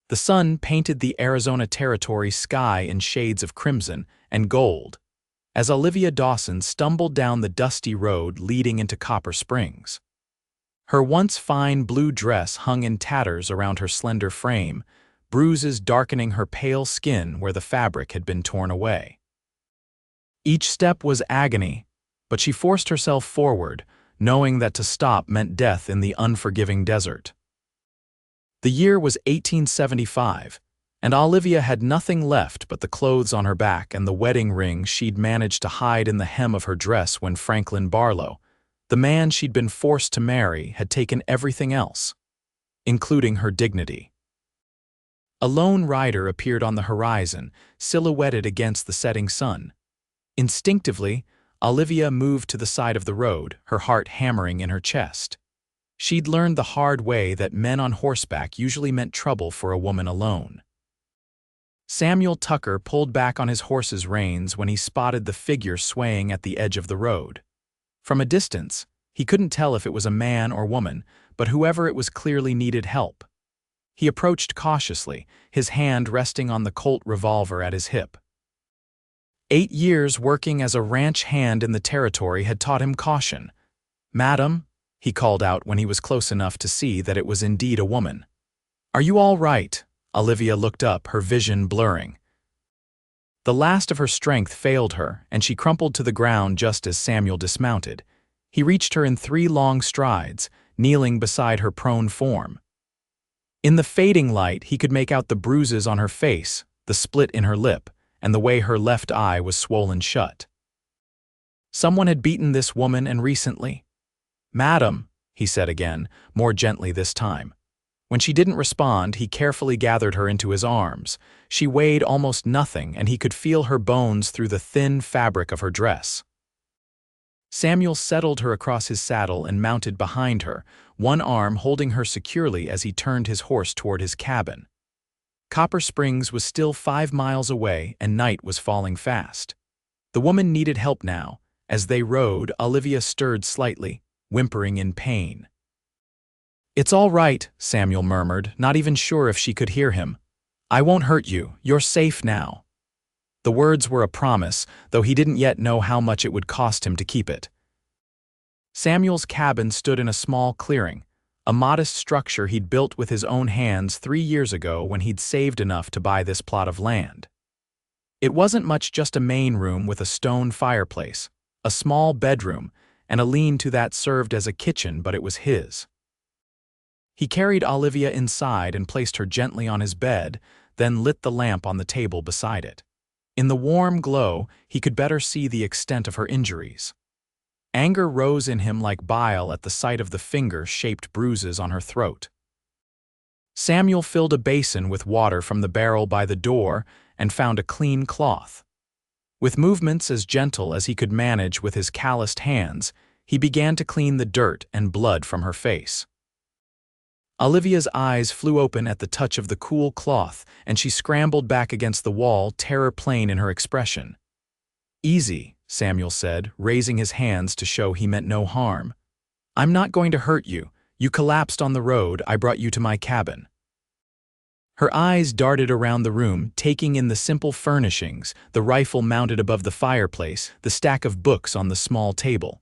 The sun painted the Arizona Territory sky in shades of crimson and gold as Olivia Dawson stumbled down the dusty road leading into Copper Springs. Her once fine blue dress hung in tatters around her slender frame, bruises darkening her pale skin where the fabric had been torn away. Each step was agony, but she forced herself forward, knowing that to stop meant death in the unforgiving desert. The year was 1875, and Olivia had nothing left but the clothes on her back and the wedding ring she'd managed to hide in the hem of her dress when Franklin Barlow, the man she'd been forced to marry, had taken everything else, including her dignity. A lone rider appeared on the horizon, silhouetted against the setting sun. Instinctively, Olivia moved to the side of the road, her heart hammering in her chest. She'd learned the hard way that men on horseback usually meant trouble for a woman alone. Samuel Tucker pulled back on his horse's reins when he spotted the figure swaying at the edge of the road. From a distance, he couldn't tell if it was a man or woman, but whoever it was clearly needed help. He approached cautiously, his hand resting on the Colt revolver at his hip. 8 years working as a ranch hand in the territory had taught him caution. "Madam," he called out when he was close enough to see that it was indeed a woman. "Are you all right?" Olivia looked up, her vision blurring. The last of her strength failed her, and she crumpled to the ground just as Samuel dismounted. He reached her in 3 long strides, kneeling beside her prone form. In the fading light, he could make out the bruises on her face, the split in her lip, and the way her left eye was swollen shut. Someone had beaten this woman, and recently. "Madam," he said again, more gently this time. When she didn't respond, he carefully gathered her into his arms. She weighed almost nothing, and he could feel her bones through the thin fabric of her dress. Samuel settled her across his saddle and mounted behind her, one arm holding her securely as he turned his horse toward his cabin. Copper Springs was still 5 miles away, and night was falling fast. The woman needed help now. As they rode, Olivia stirred slightly, whimpering in pain. "It's all right," Samuel murmured, not even sure if she could hear him. "I won't hurt you. You're safe now." The words were a promise, though he didn't yet know how much it would cost him to keep it. Samuel's cabin stood in a small clearing, a modest structure he'd built with his own hands 3 years ago when he'd saved enough to buy this plot of land. It wasn't much, just a main room with a stone fireplace, a small bedroom, and a lean-to that served as a kitchen, but it was his. He carried Olivia inside and placed her gently on his bed, then lit the lamp on the table beside it. In the warm glow, he could better see the extent of her injuries. Anger rose in him like bile at the sight of the finger-shaped bruises on her throat. Samuel filled a basin with water from the barrel by the door and found a clean cloth. With movements as gentle as he could manage with his calloused hands, he began to clean the dirt and blood from her face. Olivia's eyes flew open at the touch of the cool cloth, and she scrambled back against the wall, terror plain in her expression. "Easy," Samuel said, raising his hands to show he meant no harm. "I'm not going to hurt you. You collapsed on the road. I brought you to my cabin." Her eyes darted around the room, taking in the simple furnishings, the rifle mounted above the fireplace, the stack of books on the small table.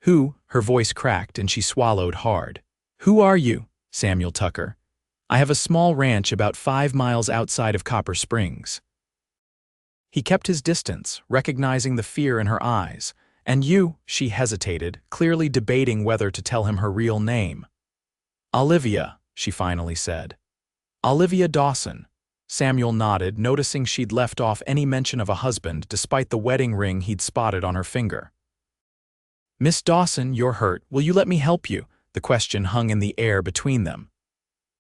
"Who?" Her voice cracked, and she swallowed hard. "Who are you?" "Samuel Tucker. I have a small ranch about 5 miles outside of Copper Springs." He kept his distance, recognizing the fear in her eyes. "And you?" She hesitated, clearly debating whether to tell him her real name. "Olivia," she finally said. "Olivia Dawson." Samuel nodded, noticing she'd left off any mention of a husband despite the wedding ring he'd spotted on her finger. "Miss Dawson, you're hurt. Will you let me help you?" The question hung in the air between them.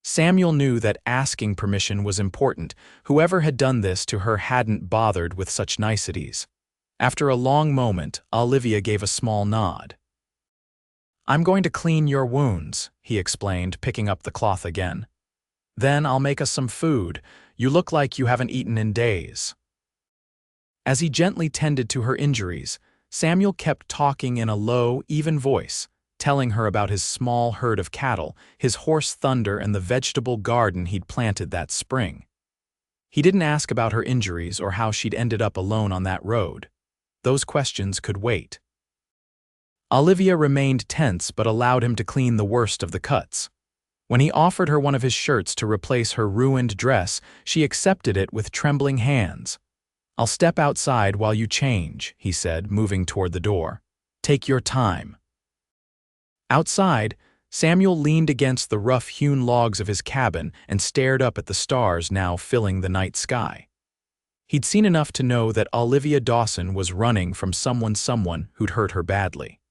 Samuel knew that asking permission was important. Whoever had done this to her hadn't bothered with such niceties. After a long moment, Olivia gave a small nod. "I'm going to clean your wounds," he explained, picking up the cloth again. "Then I'll make us some food. You look like you haven't eaten in days." As he gently tended to her injuries, Samuel kept talking in a low, even voice, telling her about his small herd of cattle, his horse Thunder, and the vegetable garden he'd planted that spring. He didn't ask about her injuries or how she'd ended up alone on that road. Those questions could wait. Olivia remained tense but allowed him to clean the worst of the cuts. When he offered her one of his shirts to replace her ruined dress, she accepted it with trembling hands. "I'll step outside while you change," he said, moving toward the door. "Take your time." Outside, Samuel leaned against the rough-hewn logs of his cabin and stared up at the stars now filling the night sky. He'd seen enough to know that Olivia Dawson was running from someone who'd hurt her badly.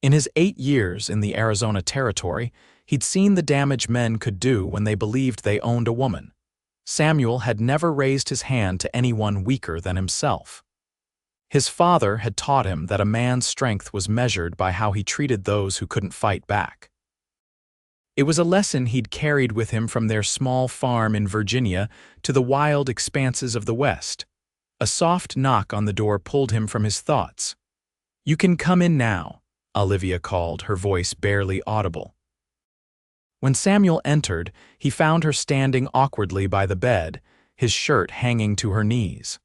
In his 8 years in the Arizona Territory, he'd seen the damage men could do when they believed they owned a woman. Samuel had never raised his hand to anyone weaker than himself. His father had taught him that a man's strength was measured by how he treated those who couldn't fight back. It was a lesson he'd carried with him from their small farm in Virginia to the wild expanses of the West. A soft knock on the door pulled him from his thoughts. "You can come in now," Olivia called, her voice barely audible. When Samuel entered, he found her standing awkwardly by the bed, his shirt hanging to her knees.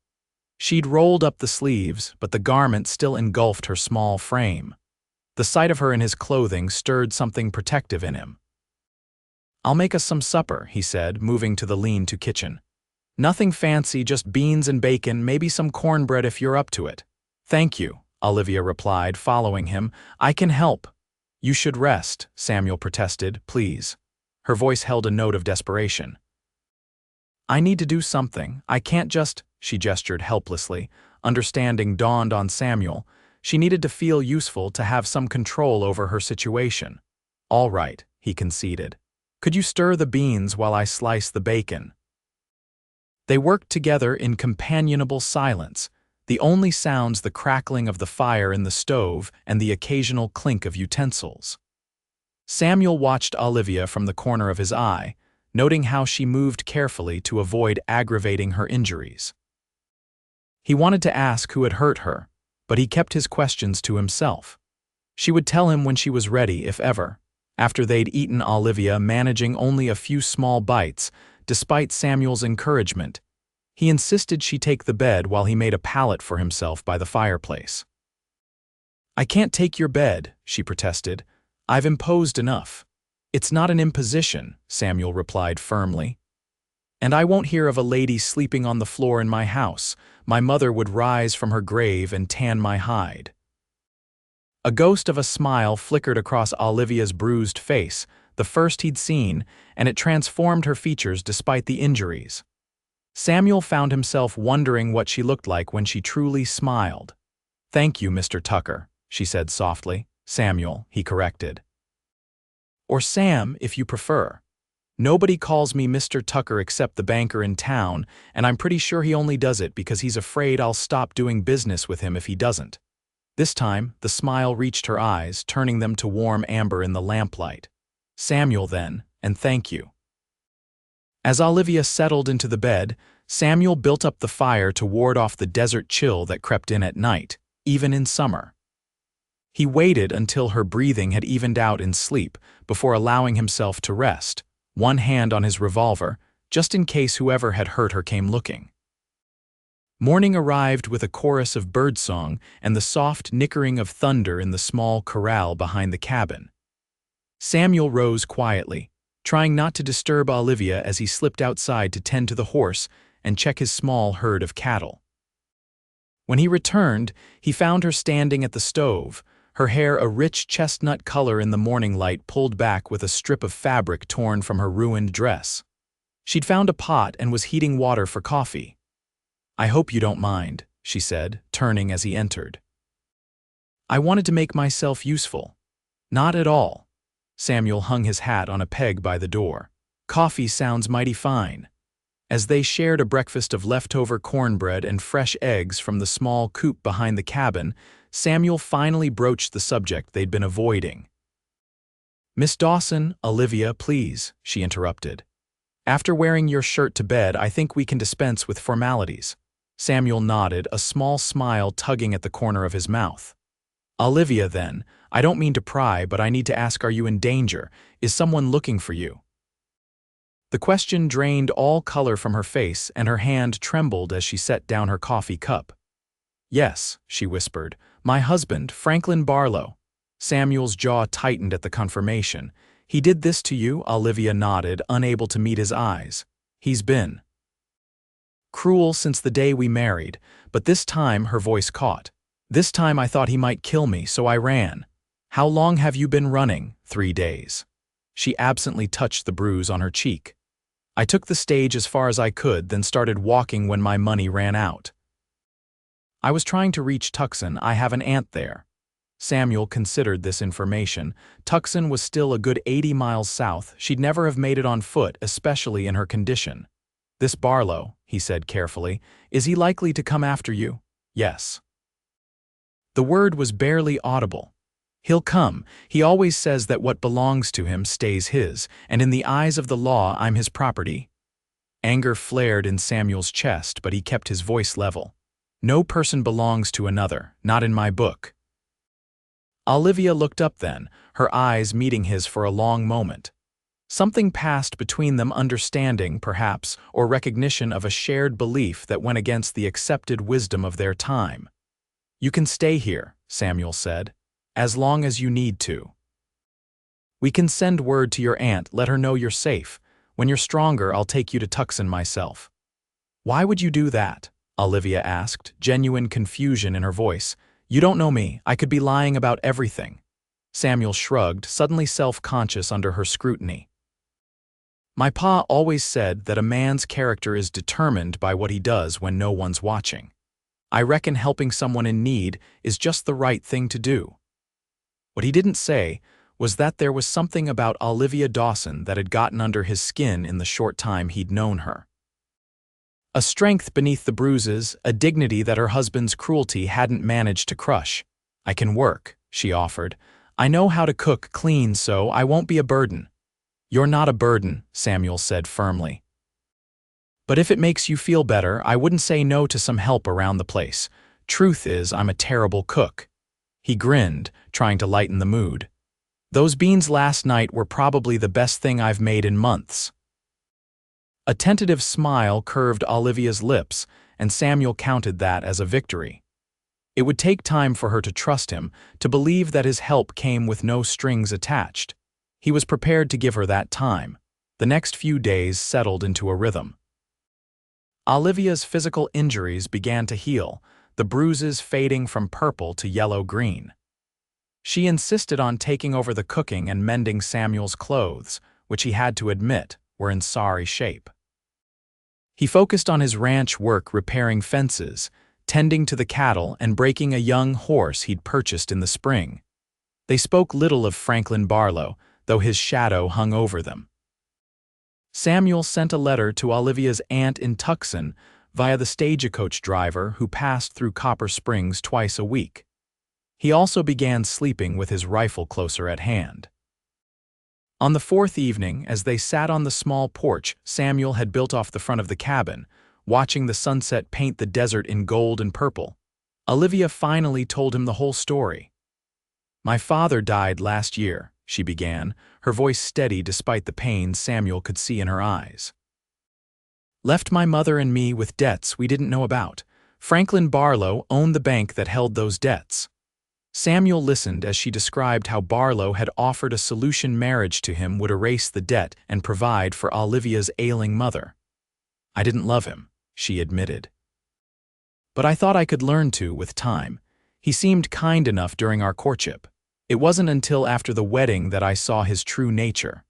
She'd rolled up the sleeves, but the garment still engulfed her small frame. The sight of her in his clothing stirred something protective in him. "I'll make us some supper," he said, moving to the lean-to kitchen. "Nothing fancy, just beans and bacon, maybe some cornbread if you're up to it." "Thank you," Olivia replied, following him. "I can help." "You should rest," Samuel protested, "please." Her voice held a note of desperation. "I need to do something. I can't just—" She gestured helplessly. Understanding dawned on Samuel. She needed to feel useful, to have some control over her situation. "All right," he conceded. "Could you stir the beans while I slice the bacon?" They worked together in companionable silence, the only sounds the crackling of the fire in the stove and the occasional clink of utensils. Samuel watched Olivia from the corner of his eye, noting how she moved carefully to avoid aggravating her injuries. He wanted to ask who had hurt her, but he kept his questions to himself. She would tell him when she was ready, if ever. After they'd eaten, Olivia managing only a few small bites, despite Samuel's encouragement, he insisted she take the bed while he made a pallet for himself by the fireplace. "I can't take your bed," she protested. "I've imposed enough." "It's not an imposition," Samuel replied firmly. "And I won't hear of a lady sleeping on the floor in my house. My mother would rise from her grave and tan my hide." A ghost of a smile flickered across Olivia's bruised face, the first he'd seen, and it transformed her features despite the injuries. Samuel found himself wondering what she looked like when she truly smiled. "Thank you, Mr. Tucker," she said softly. "Samuel," he corrected. "Or Sam, if you prefer. Nobody calls me Mr. Tucker except the banker in town, and I'm pretty sure he only does it because he's afraid I'll stop doing business with him if he doesn't." This time, the smile reached her eyes, turning them to warm amber in the lamplight. "Samuel, then, and thank you." As Olivia settled into the bed, Samuel built up the fire to ward off the desert chill that crept in at night, even in summer. He waited until her breathing had evened out in sleep before allowing himself to rest, one hand on his revolver, just in case whoever had hurt her came looking. Morning arrived with a chorus of birdsong and the soft nickering of thunder in the small corral behind the cabin. Samuel rose quietly, trying not to disturb Olivia as he slipped outside to tend to the horse and check his small herd of cattle. When he returned, he found her standing at the stove, her hair a rich chestnut color in the morning light pulled back with a strip of fabric torn from her ruined dress. She'd found a pot and was heating water for coffee. "I hope you don't mind," she said, turning as he entered. "I wanted to make myself useful." "Not at all." Samuel hung his hat on a peg by the door. "Coffee sounds mighty fine." As they shared a breakfast of leftover cornbread and fresh eggs from the small coop behind the cabin, Samuel finally broached the subject they'd been avoiding. "Miss Dawson, Olivia, please," she interrupted. "After wearing your shirt to bed, I think we can dispense with formalities." Samuel nodded, a small smile tugging at the corner of his mouth. "Olivia, then, I don't mean to pry, but I need to ask, are you in danger? Is someone looking for you?" The question drained all color from her face, and her hand trembled as she set down her coffee cup. "Yes," she whispered. "My husband, Franklin Barlow." Samuel's jaw tightened at the confirmation. "He did this to you?" Olivia nodded, unable to meet his eyes. "He's been cruel since the day we married, but this time," her voice caught. "This time I thought he might kill me, so I ran." "How long have you been running?" "3 days." She absently touched the bruise on her cheek. "I took the stage as far as I could, then started walking when my money ran out. I was trying to reach Tucson. I have an aunt there." Samuel considered this information. Tucson was still a good 80 miles south. She'd never have made it on foot, especially in her condition. "This Barlow," he said carefully, "is he likely to come after you?" "Yes." The word was barely audible. "He'll come. He always says that what belongs to him stays his, and in the eyes of the law, I'm his property." Anger flared in Samuel's chest, but he kept his voice level. "No person belongs to another, not in my book." Olivia looked up then, her eyes meeting his for a long moment. Something passed between them, understanding, perhaps, or recognition of a shared belief that went against the accepted wisdom of their time. "You can stay here," Samuel said, "as long as you need to. We can send word to your aunt, let her know you're safe. When you're stronger, I'll take you to Tucson myself." "Why would you do that?" Olivia asked, genuine confusion in her voice. "You don't know me. I could be lying about everything." Samuel shrugged, suddenly self-conscious under her scrutiny. "My pa always said that a man's character is determined by what he does when no one's watching. I reckon helping someone in need is just the right thing to do." What he didn't say was that there was something about Olivia Dawson that had gotten under his skin in the short time he'd known her. A strength beneath the bruises, a dignity that her husband's cruelty hadn't managed to crush. "I can work," she offered. "I know how to cook, clean, so I won't be a burden." "You're not a burden," Samuel said firmly. "But if it makes you feel better, I wouldn't say no to some help around the place. Truth is, I'm a terrible cook." He grinned, trying to lighten the mood. "Those beans last night were probably the best thing I've made in months." A tentative smile curved Olivia's lips, and Samuel counted that as a victory. It would take time for her to trust him, to believe that his help came with no strings attached. He was prepared to give her that time. The next few days settled into a rhythm. Olivia's physical injuries began to heal, the bruises fading from purple to yellow-green. She insisted on taking over the cooking and mending Samuel's clothes, which he had to admit were in sorry shape. He focused on his ranch work, repairing fences, tending to the cattle, and breaking a young horse he'd purchased in the spring. They spoke little of Franklin Barlow, though his shadow hung over them. Samuel sent a letter to Olivia's aunt in Tucson via the stagecoach driver who passed through Copper Springs twice a week. He also began sleeping with his rifle closer at hand. On the 4th evening, as they sat on the small porch Samuel had built off the front of the cabin, watching the sunset paint the desert in gold and purple, Olivia finally told him the whole story. "My father died last year," she began, her voice steady despite the pain Samuel could see in her eyes. "Left my mother and me with debts we didn't know about. Franklin Barlow owned the bank that held those debts." Samuel listened as she described how Barlow had offered a solution marriage to him would erase the debt and provide for Olivia's ailing mother. "I didn't love him," she admitted. "But I thought I could learn to with time. He seemed kind enough during our courtship. It wasn't until after the wedding that I saw his true nature."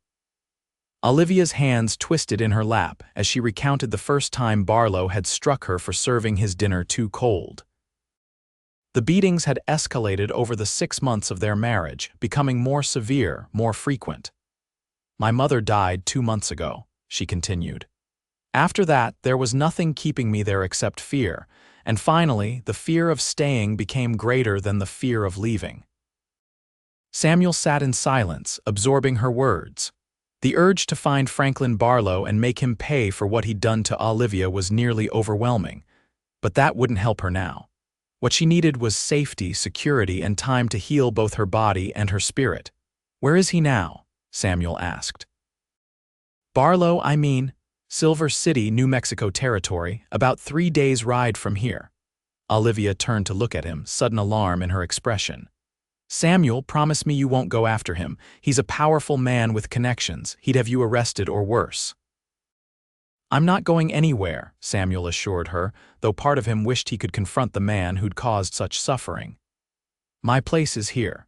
Olivia's hands twisted in her lap as she recounted the first time Barlow had struck her for serving his dinner too cold. The beatings had escalated over the 6 months of their marriage, becoming more severe, more frequent. "My mother died 2 months ago," she continued. "After that, there was nothing keeping me there except fear, and finally, the fear of staying became greater than the fear of leaving." Samuel sat in silence, absorbing her words. The urge to find Franklin Barlow and make him pay for what he'd done to Olivia was nearly overwhelming, but that wouldn't help her now. What she needed was safety, security, and time to heal both her body and her spirit. "Where is he now?" Samuel asked. "Barlow, I mean, Silver City, New Mexico territory, about 3 days' ride from here." Olivia turned to look at him, sudden alarm in her expression. "Samuel, promise me you won't go after him. He's a powerful man with connections. He'd have you arrested or worse." "I'm not going anywhere," Samuel assured her, though part of him wished he could confront the man who'd caused such suffering. "My place is here.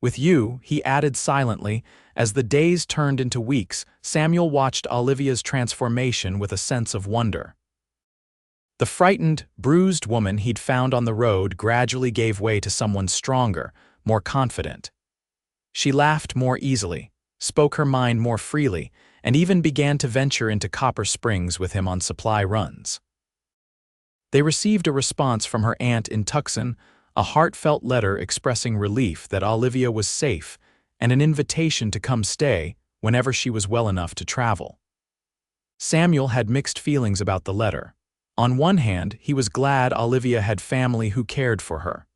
With you," he added silently. As the days turned into weeks, Samuel watched Olivia's transformation with a sense of wonder. The frightened, bruised woman he'd found on the road gradually gave way to someone stronger, more confident. She laughed more easily, spoke her mind more freely, and even began to venture into Copper Springs with him on supply runs. They received a response from her aunt in Tucson, a heartfelt letter expressing relief that Olivia was safe and an invitation to come stay whenever she was well enough to travel. Samuel had mixed feelings about the letter. On one hand, he was glad Olivia had family who cared for her.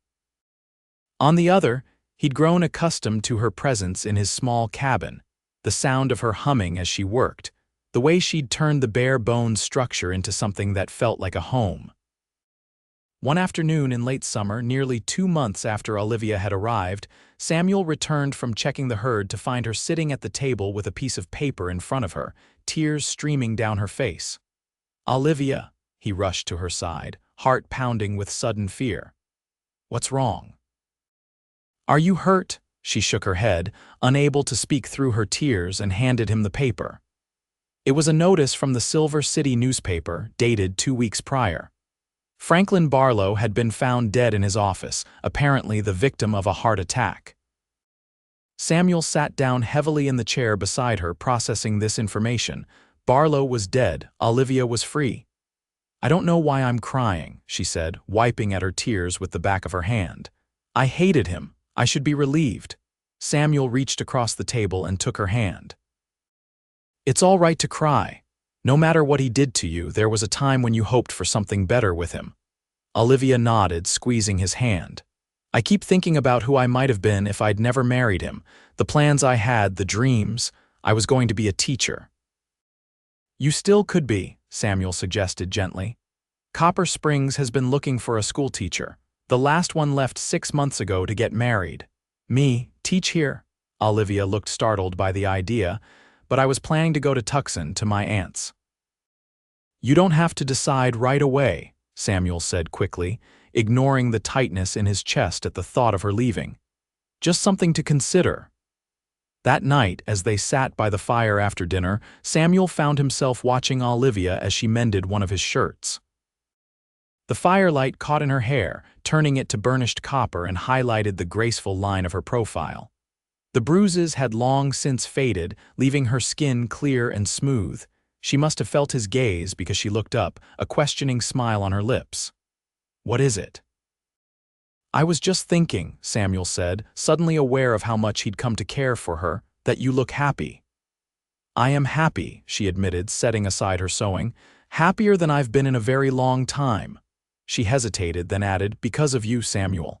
On the other, he'd grown accustomed to her presence in his small cabin, the sound of her humming as she worked, the way she'd turned the bare-bones structure into something that felt like a home. One afternoon in late summer, nearly 2 months after Olivia had arrived, Samuel returned from checking the herd to find her sitting at the table with a piece of paper in front of her, tears streaming down her face. "Olivia," he rushed to her side, heart pounding with sudden fear. "What's wrong?" "Are you hurt?" She shook her head, unable to speak through her tears, and handed him the paper. It was a notice from the Silver City newspaper, dated 2 weeks prior. Franklin Barlow had been found dead in his office, apparently the victim of a heart attack. Samuel sat down heavily in the chair beside her, processing this information. Barlow was dead, Olivia was free. "I don't know why I'm crying," she said, wiping at her tears with the back of her hand. "I hated him. I should be relieved." Samuel reached across the table and took her hand. "It's all right to cry. No matter what he did to you, there was a time when you hoped for something better with him." Olivia nodded, squeezing his hand. "I keep thinking about who I might have been if I'd never married him, the plans I had, the dreams. I was going to be a teacher." "You still could be," Samuel suggested gently. "Copper Springs has been looking for a schoolteacher. The last one left 6 months ago to get married. Me, teach here?" Olivia looked startled by the idea, but I was planning to go to Tucson, to my aunt's. "You don't have to decide right away," Samuel said quickly, ignoring the tightness in his chest at the thought of her leaving. "Just something to consider." That night, as they sat by the fire after dinner, Samuel found himself watching Olivia as she mended one of his shirts. The firelight caught in her hair, turning it to burnished copper, and highlighted the graceful line of her profile. The bruises had long since faded, leaving her skin clear and smooth. She must have felt his gaze because she looked up, a questioning smile on her lips. "What is it?" "I was just thinking," Samuel said, suddenly aware of how much he'd come to care for her, "that you look happy." "I am happy," she admitted, setting aside her sewing. "Happier than I've been in a very long time." She hesitated, then added, "Because of you, Samuel."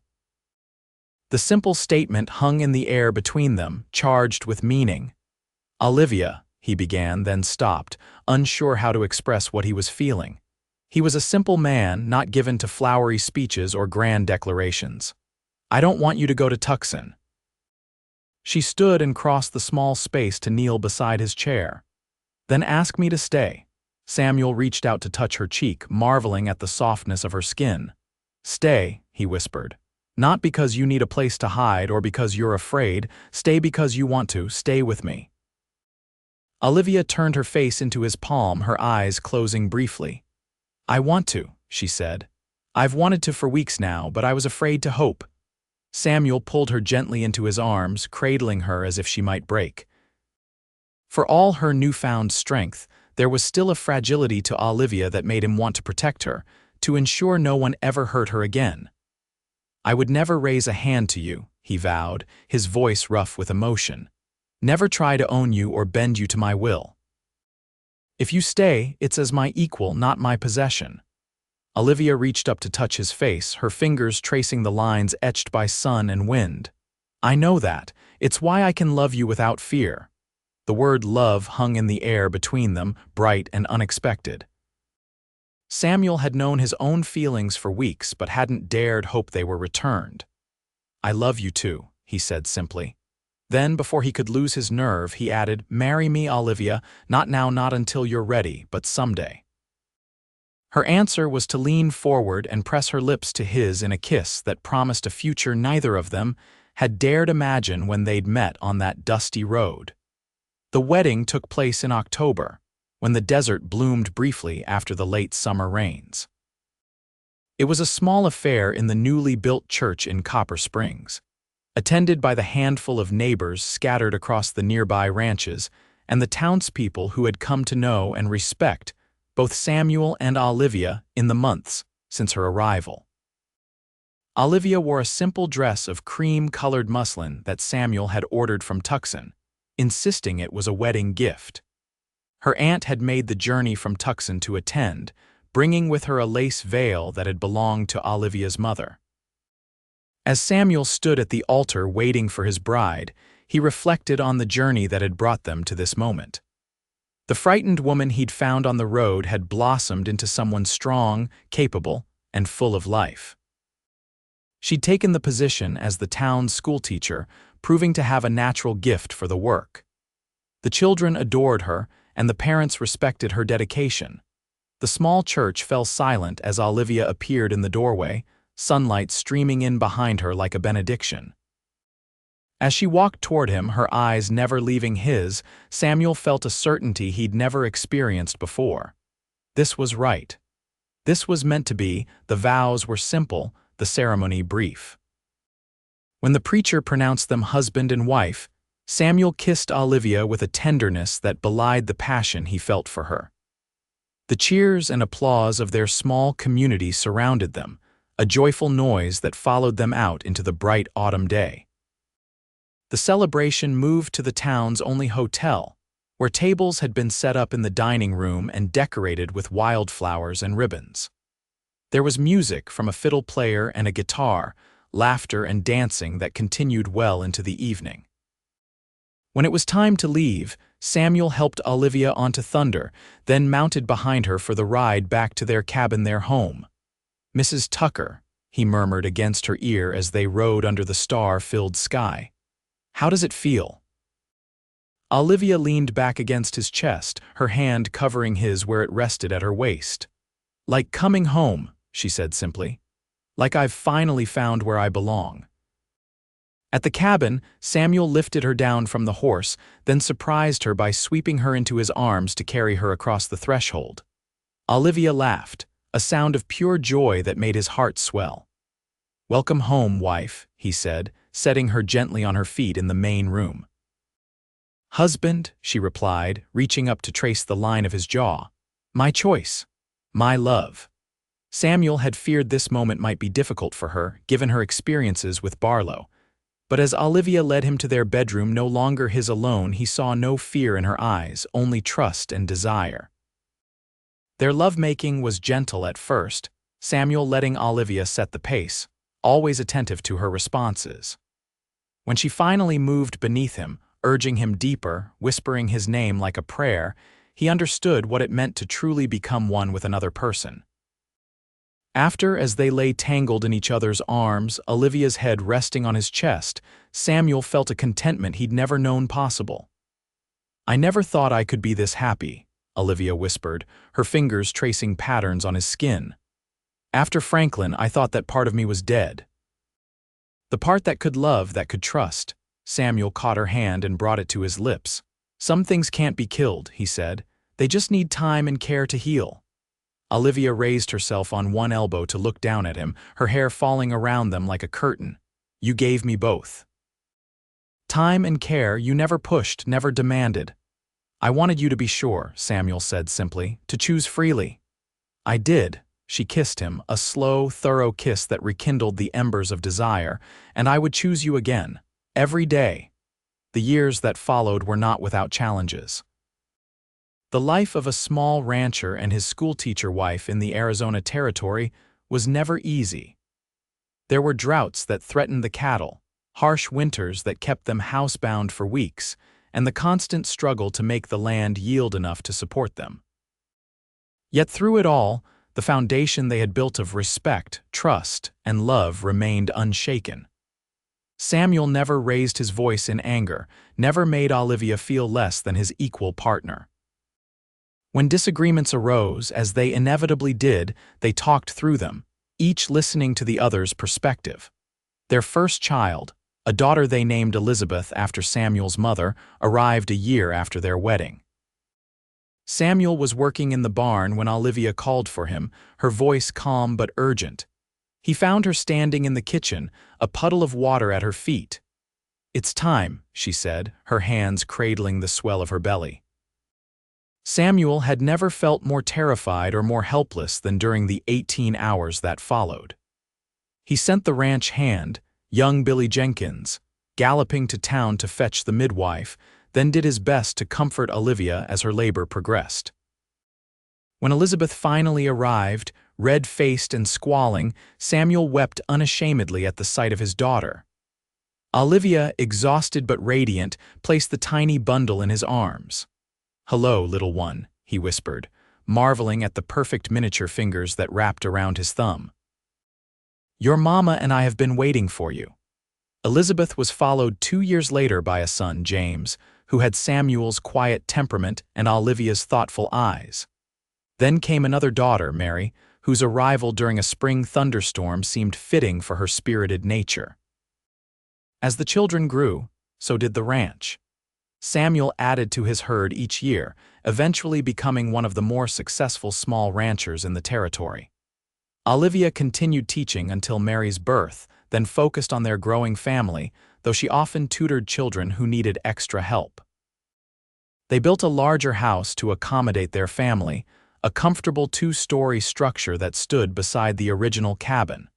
The simple statement hung in the air between them, charged with meaning. "Olivia," he began, then stopped, unsure how to express what he was feeling. He was a simple man, not given to flowery speeches or grand declarations. "I don't want you to go to Tucson." She stood and crossed the small space to kneel beside his chair. "Then ask me to stay." Samuel reached out to touch her cheek, marveling at the softness of her skin. "Stay," he whispered. "Not because you need a place to hide or because you're afraid. Stay because you want to. Stay with me." Olivia turned her face into his palm, her eyes closing briefly. "I want to," she said. "I've wanted to for weeks now, but I was afraid to hope." Samuel pulled her gently into his arms, cradling her as if she might break. For all her newfound strength, there was still a fragility to Olivia that made him want to protect her, to ensure no one ever hurt her again. "I would never raise a hand to you," he vowed, his voice rough with emotion. "Never try to own you or bend you to my will. If you stay, it's as my equal, not my possession." Olivia reached up to touch his face, her fingers tracing the lines etched by sun and wind. "I know that. It's why I can love you without fear." The word love hung in the air between them, bright and unexpected. Samuel had known his own feelings for weeks but hadn't dared hope they were returned. "I love you too," he said simply. Then, before he could lose his nerve, he added, "Marry me, Olivia, not now, not until you're ready, but someday." Her answer was to lean forward and press her lips to his in a kiss that promised a future neither of them had dared imagine when they'd met on that dusty road. The wedding took place in October, when the desert bloomed briefly after the late summer rains. It was a small affair in the newly built church in Copper Springs, attended by the handful of neighbors scattered across the nearby ranches and the townspeople who had come to know and respect both Samuel and Olivia in the months since her arrival. Olivia wore a simple dress of cream-colored muslin that Samuel had ordered from Tucson, insisting it was a wedding gift. Her aunt had made the journey from Tucson to attend, bringing with her a lace veil that had belonged to Olivia's mother. As Samuel stood at the altar waiting for his bride, he reflected on the journey that had brought them to this moment. The frightened woman he'd found on the road had blossomed into someone strong, capable, and full of life. She'd taken the position as the town's schoolteacher, proving to have a natural gift for the work. The children adored her, and the parents respected her dedication. The small church fell silent as Olivia appeared in the doorway, sunlight streaming in behind her like a benediction. As she walked toward him, her eyes never leaving his, Samuel felt a certainty he'd never experienced before. This was right. This was meant to be. The vows were simple, the ceremony brief. When the preacher pronounced them husband and wife, Samuel kissed Olivia with a tenderness that belied the passion he felt for her. The cheers and applause of their small community surrounded them, a joyful noise that followed them out into the bright autumn day. The celebration moved to the town's only hotel, where tables had been set up in the dining room and decorated with wildflowers and ribbons. There was music from a fiddle player and a guitar, laughter and dancing that continued well into the evening. When it was time to leave, Samuel helped Olivia onto Thunder, then mounted behind her for the ride back to their cabin, their home. "Mrs. Tucker," he murmured against her ear as they rode under the star-filled sky. "How does it feel?" Olivia leaned back against his chest, her hand covering his where it rested at her waist. "Like coming home," she said simply. "Like I've finally found where I belong." At the cabin, Samuel lifted her down from the horse, then surprised her by sweeping her into his arms to carry her across the threshold. Olivia laughed, a sound of pure joy that made his heart swell. "Welcome home, wife," he said, setting her gently on her feet in the main room. "Husband," she replied, reaching up to trace the line of his jaw. "My choice. My love." Samuel had feared this moment might be difficult for her, given her experiences with Barlow. But as Olivia led him to their bedroom, no longer his alone, he saw no fear in her eyes, only trust and desire. Their lovemaking was gentle at first, Samuel letting Olivia set the pace, always attentive to her responses. When she finally moved beneath him, urging him deeper, whispering his name like a prayer, he understood what it meant to truly become one with another person. After, as they lay tangled in each other's arms, Olivia's head resting on his chest, Samuel felt a contentment he'd never known possible. "I never thought I could be this happy," Olivia whispered, her fingers tracing patterns on his skin. "After Franklin, I thought that part of me was dead. The part that could love, that could trust." Samuel caught her hand and brought it to his lips. "Some things can't be killed," he said. "They just need time and care to heal." Olivia raised herself on one elbow to look down at him, her hair falling around them like a curtain. "You gave me both. Time and care you never pushed, never demanded. I wanted you to be sure," Samuel said simply, "to choose freely." "I did." She kissed him, a slow, thorough kiss that rekindled the embers of desire, "and I would choose you again, every day." The years that followed were not without challenges. The life of a small rancher and his schoolteacher wife in the Arizona Territory was never easy. There were droughts that threatened the cattle, harsh winters that kept them housebound for weeks, and the constant struggle to make the land yield enough to support them. Yet through it all, the foundation they had built of respect, trust, and love remained unshaken. Samuel never raised his voice in anger, never made Olivia feel less than his equal partner. When disagreements arose, as they inevitably did, they talked through them, each listening to the other's perspective. Their first child, a daughter they named Elizabeth after Samuel's mother, arrived a year after their wedding. Samuel was working in the barn when Olivia called for him, her voice calm but urgent. He found her standing in the kitchen, a puddle of water at her feet. "It's time," she said, her hands cradling the swell of her belly. Samuel had never felt more terrified or more helpless than during the 18 hours that followed. He sent the ranch hand, young Billy Jenkins, galloping to town to fetch the midwife, then did his best to comfort Olivia as her labor progressed. When Elizabeth finally arrived, red-faced and squalling, Samuel wept unashamedly at the sight of his daughter. Olivia, exhausted but radiant, placed the tiny bundle in his arms. "Hello, little one," he whispered, marveling at the perfect miniature fingers that wrapped around his thumb. "Your mama and I have been waiting for you." Elizabeth was followed 2 years later by a son, James, who had Samuel's quiet temperament and Olivia's thoughtful eyes. Then came another daughter, Mary, whose arrival during a spring thunderstorm seemed fitting for her spirited nature. As the children grew, so did the ranch. Samuel added to his herd each year, eventually becoming one of the more successful small ranchers in the territory. Olivia continued teaching until Mary's birth, then focused on their growing family, though she often tutored children who needed extra help. They built a larger house to accommodate their family, a comfortable 2-story structure that stood beside the original cabin.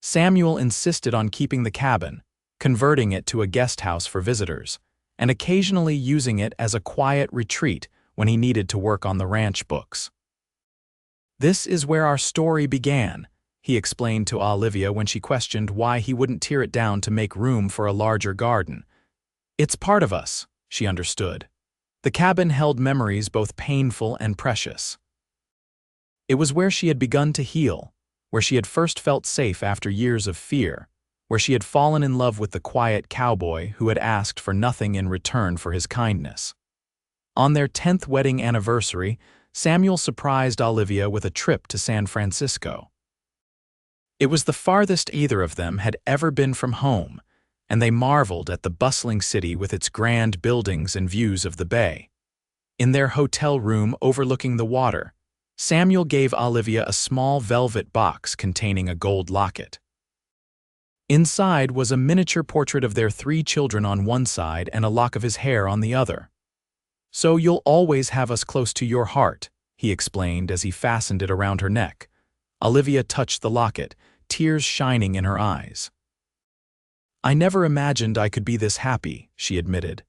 Samuel insisted on keeping the cabin, converting it to a guest house for visitors, and occasionally using it as a quiet retreat when he needed to work on the ranch books. "This is where our story began," he explained to Olivia when she questioned why he wouldn't tear it down to make room for a larger garden. "It's part of us," she understood. The cabin held memories both painful and precious. It was where she had begun to heal, where she had first felt safe after years of fear, where she had fallen in love with the quiet cowboy who had asked for nothing in return for his kindness. On their 10th wedding anniversary, Samuel surprised Olivia with a trip to San Francisco. It was the farthest either of them had ever been from home, and they marveled at the bustling city with its grand buildings and views of the bay. In their hotel room overlooking the water, Samuel gave Olivia a small velvet box containing a gold locket. Inside was a miniature portrait of their 3 children on one side and a lock of his hair on the other. "So you'll always have us close to your heart," he explained as he fastened it around her neck. Olivia touched the locket, tears shining in her eyes. "I never imagined I could be this happy," she admitted.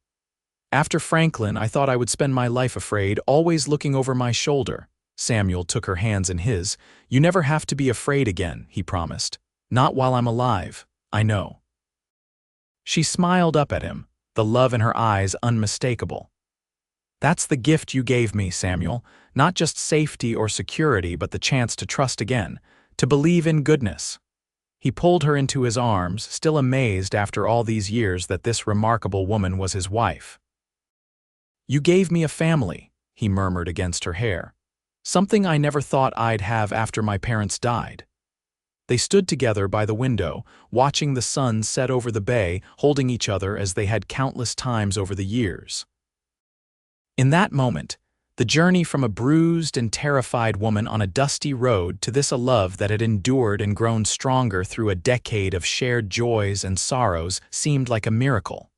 "After Franklin, I thought I would spend my life afraid, always looking over my shoulder." Samuel took her hands in his. "You never have to be afraid again," he promised. "Not while I'm alive, I know." She smiled up at him, the love in her eyes unmistakable. "That's the gift you gave me, Samuel, not just safety or security, but the chance to trust again, to believe in goodness." He pulled her into his arms, still amazed after all these years that this remarkable woman was his wife. "You gave me a family," he murmured against her hair. "Something I never thought I'd have after my parents died." They stood together by the window, watching the sun set over the bay, holding each other as they had countless times over the years. In that moment, the journey from a bruised and terrified woman on a dusty road to this a love that had endured and grown stronger through a decade of shared joys and sorrows seemed like a miracle.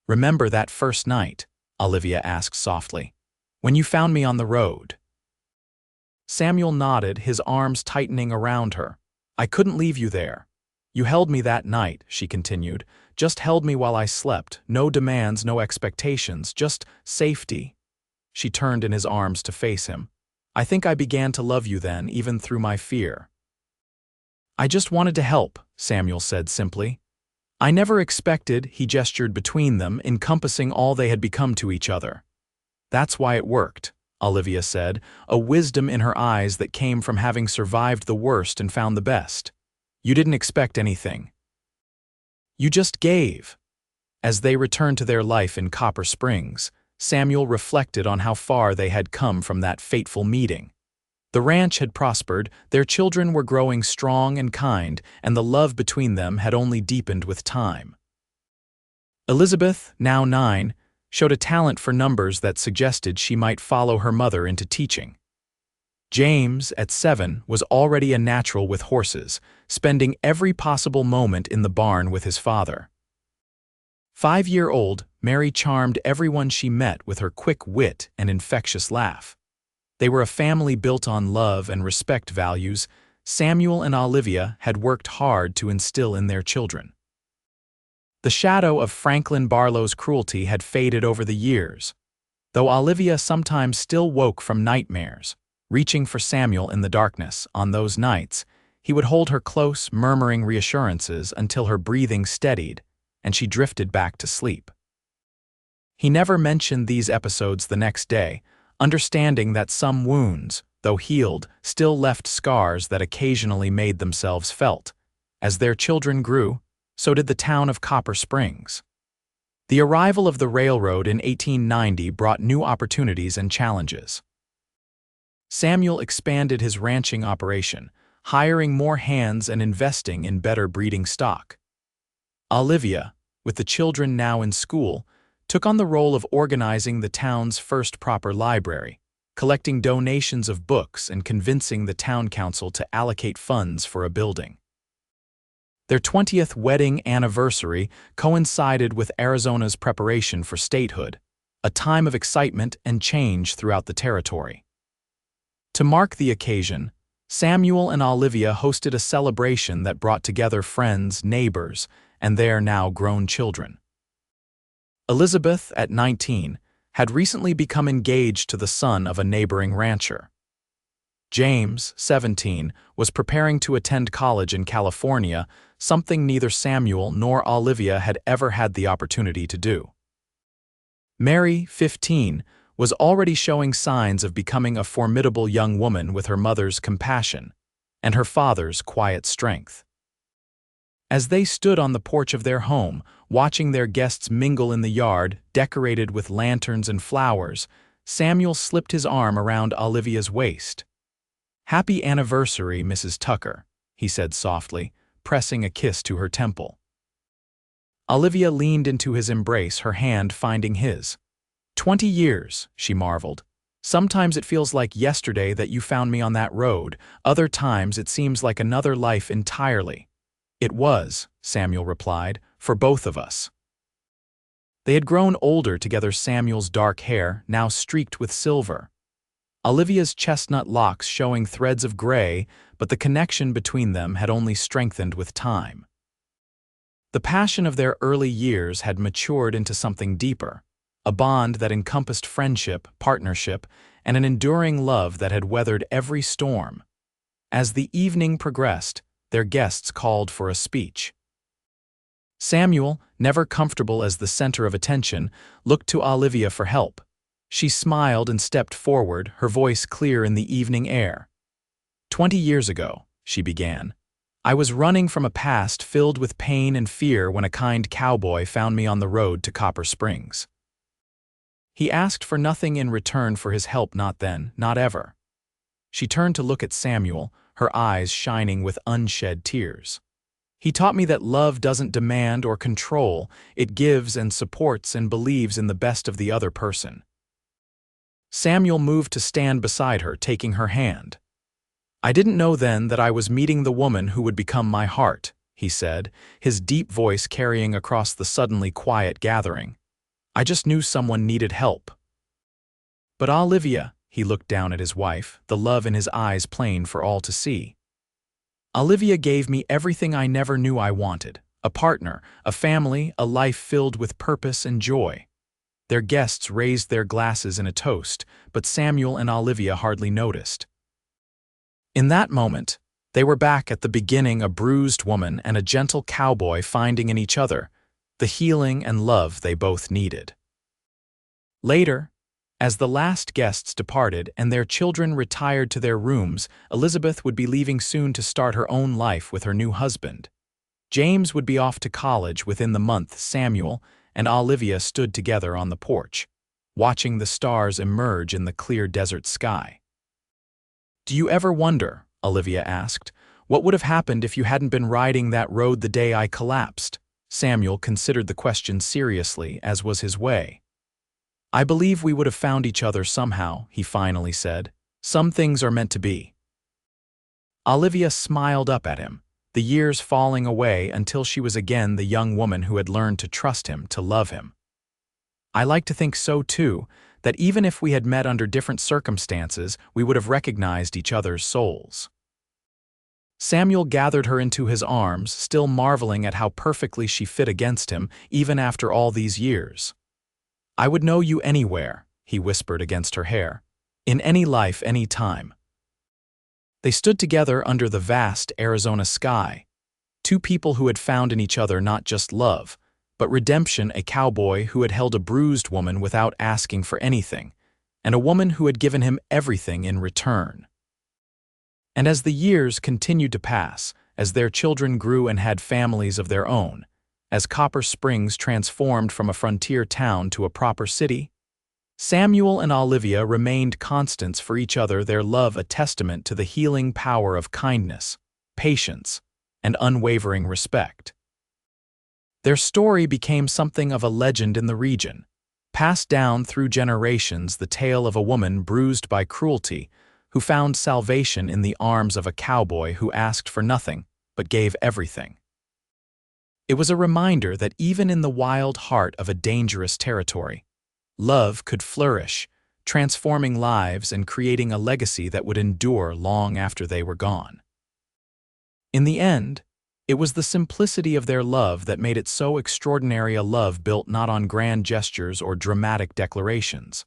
"Remember that first night?" Olivia asked softly. "When you found me on the road?" Samuel nodded, his arms tightening around her. "I couldn't leave you there. You held me that night," she continued, "just held me while I slept, no demands, no expectations, just safety." She turned in his arms to face him. "I think I began to love you then, even through my fear." "I just wanted to help," Samuel said simply. "I never expected," he gestured between them, encompassing all they had become to each other. "That's why it worked," Olivia said, a wisdom in her eyes that came from having survived the worst and found the best. "You didn't expect anything. You just gave." As they returned to their life in Copper Springs, Samuel reflected on how far they had come from that fateful meeting. The ranch had prospered, their children were growing strong and kind, and the love between them had only deepened with time. Elizabeth, now 9, showed a talent for numbers that suggested she might follow her mother into teaching. James, at 7, was already a natural with horses, spending every possible moment in the barn with his father. 5-year-old, Mary charmed everyone she met with her quick wit and infectious laugh. They were a family built on love and respect values Samuel and Olivia had worked hard to instill in their children. The shadow of Franklin Barlow's cruelty had faded over the years, though Olivia sometimes still woke from nightmares, reaching for Samuel in the darkness. On those nights, he would hold her close, murmuring reassurances until her breathing steadied and she drifted back to sleep. He never mentioned these episodes the next day, understanding that some wounds, though healed, still left scars that occasionally made themselves felt. As their children grew, so did the town of Copper Springs. The arrival of the railroad in 1890 brought new opportunities and challenges. Samuel expanded his ranching operation, hiring more hands and investing in better breeding stock. Olivia, with the children now in school, took on the role of organizing the town's first proper library, collecting donations of books and convincing the town council to allocate funds for a building. Their 20th wedding anniversary coincided with Arizona's preparation for statehood, a time of excitement and change throughout the territory. To mark the occasion, Samuel and Olivia hosted a celebration that brought together friends, neighbors, and their now grown children. Elizabeth, at 19, had recently become engaged to the son of a neighboring rancher. James, 17, was preparing to attend college in California, something neither Samuel nor Olivia had ever had the opportunity to do. Mary, 15, was already showing signs of becoming a formidable young woman with her mother's compassion and her father's quiet strength. As they stood on the porch of their home, watching their guests mingle in the yard, decorated with lanterns and flowers, Samuel slipped his arm around Olivia's waist. "Happy anniversary, Mrs. Tucker," he said softly, pressing a kiss to her temple. Olivia leaned into his embrace, her hand finding his. 20 years, she marveled. "Sometimes it feels like yesterday that you found me on that road, other times it seems like another life entirely." "It was," Samuel replied, "for both of us." They had grown older together, Samuel's dark hair, now streaked with silver. Olivia's chestnut locks showing threads of gray, but the connection between them had only strengthened with time. The passion of their early years had matured into something deeper, a bond that encompassed friendship, partnership, and an enduring love that had weathered every storm. As the evening progressed, their guests called for a speech. Samuel, never comfortable as the center of attention, looked to Olivia for help. She smiled and stepped forward, her voice clear in the evening air. 20 years ago, she began, I was running from a past filled with pain and fear when a kind cowboy found me on the road to Copper Springs. He asked for nothing in return for his help, not then, not ever. She turned to look at Samuel, her eyes shining with unshed tears. He taught me that love doesn't demand or control, it gives and supports and believes in the best of the other person. Samuel moved to stand beside her, taking her hand. I didn't know then that I was meeting the woman who would become my heart, he said, his deep voice carrying across the suddenly quiet gathering. I just knew someone needed help. But Olivia, he looked down at his wife, the love in his eyes plain for all to see. Olivia gave me everything I never knew I wanted, a partner, a family, a life filled with purpose and joy. Their guests raised their glasses in a toast, but Samuel and Olivia hardly noticed. In that moment, they were back at the beginning, a bruised woman and a gentle cowboy finding in each other the healing and love they both needed. Later, as the last guests departed and their children retired to their rooms, Elizabeth would be leaving soon to start her own life with her new husband. James would be off to college within the month. Samuel and Olivia stood together on the porch, watching the stars emerge in the clear desert sky. "Do you ever wonder," Olivia asked, "what would have happened if you hadn't been riding that road the day I collapsed?" Samuel considered the question seriously, as was his way. "I believe we would have found each other somehow," he finally said. "Some things are meant to be." Olivia smiled up at him, the years falling away until she was again the young woman who had learned to trust him, to love him. "I like to think so too, that even if we had met under different circumstances, we would have recognized each other's souls." Samuel gathered her into his arms, still marveling at how perfectly she fit against him, even after all these years. "I would know you anywhere," he whispered against her hair. "In any life, any time." They stood together under the vast Arizona sky, two people who had found in each other not just love, but redemption, a cowboy who had held a bruised woman without asking for anything, and a woman who had given him everything in return. And as the years continued to pass, as their children grew and had families of their own, as Copper Springs transformed from a frontier town to a proper city, Samuel and Olivia remained constants for each other, their love a testament to the healing power of kindness, patience, and unwavering respect. Their story became something of a legend in the region, passed down through generations, the tale of a woman bruised by cruelty who found salvation in the arms of a cowboy who asked for nothing but gave everything. It was a reminder that even in the wild heart of a dangerous territory, love could flourish, transforming lives and creating a legacy that would endure long after they were gone. In the end, it was the simplicity of their love that made it so extraordinary, a love built not on grand gestures or dramatic declarations,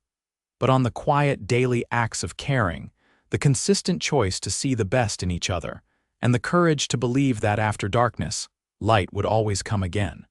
but on the quiet daily acts of caring, the consistent choice to see the best in each other, and the courage to believe that after darkness, light would always come again.